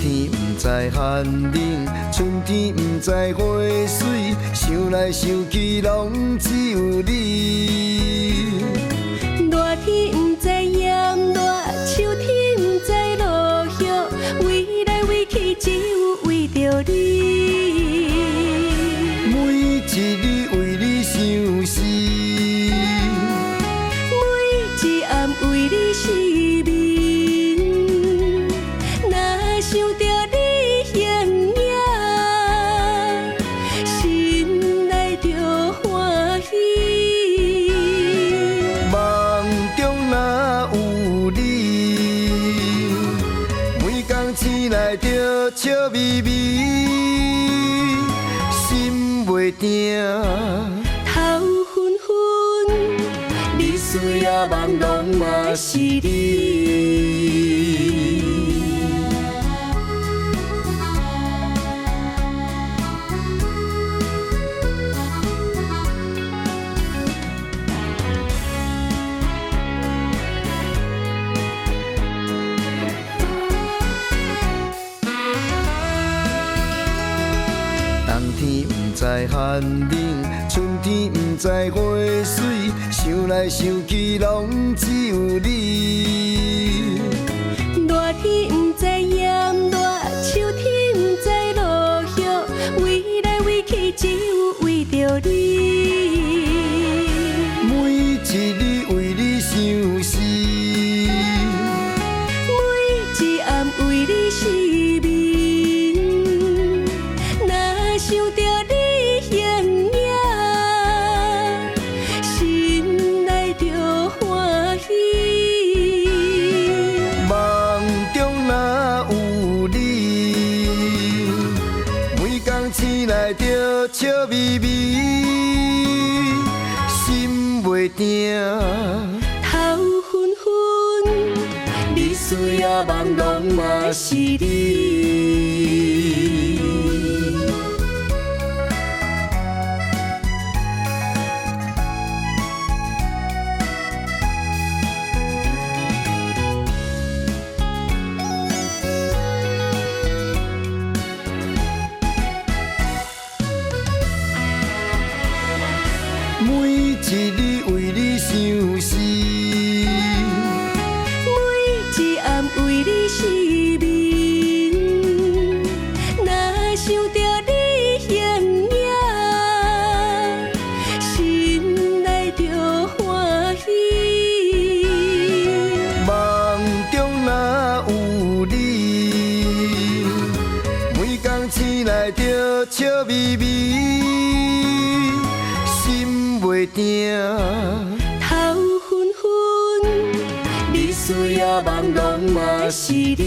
天不知寒冷，春天不知花水，想来想去拢只有你。热天不知炎热，秋天不知落雨，为来为去只有为着你。每一日为你想思，每一暗为你失眠，若想着你形影，心内就欢喜。梦中若有你，每天醒来就笑眯眯，心袂定。头昏昏，你需要梦拢嘛是你。冬天不知寒冷，春天不知花水，想来想去拢只有你。热天不知炎热，秋天不知落雨，为来为去只有为着你。每一日为你想思，每一暗为你失眠，若想着你形影，心内就欢喜。梦中若有你，每天醒来就笑眯眯，心袂定。头昏昏，你需要梦拢嘛是你。每一日为你想思，每一暗为你失眠，若想着你形影，心内就欢喜。梦中若有你，每天醒来就笑眯眯，心袂定。头昏昏，你需要梦拢嘛是你。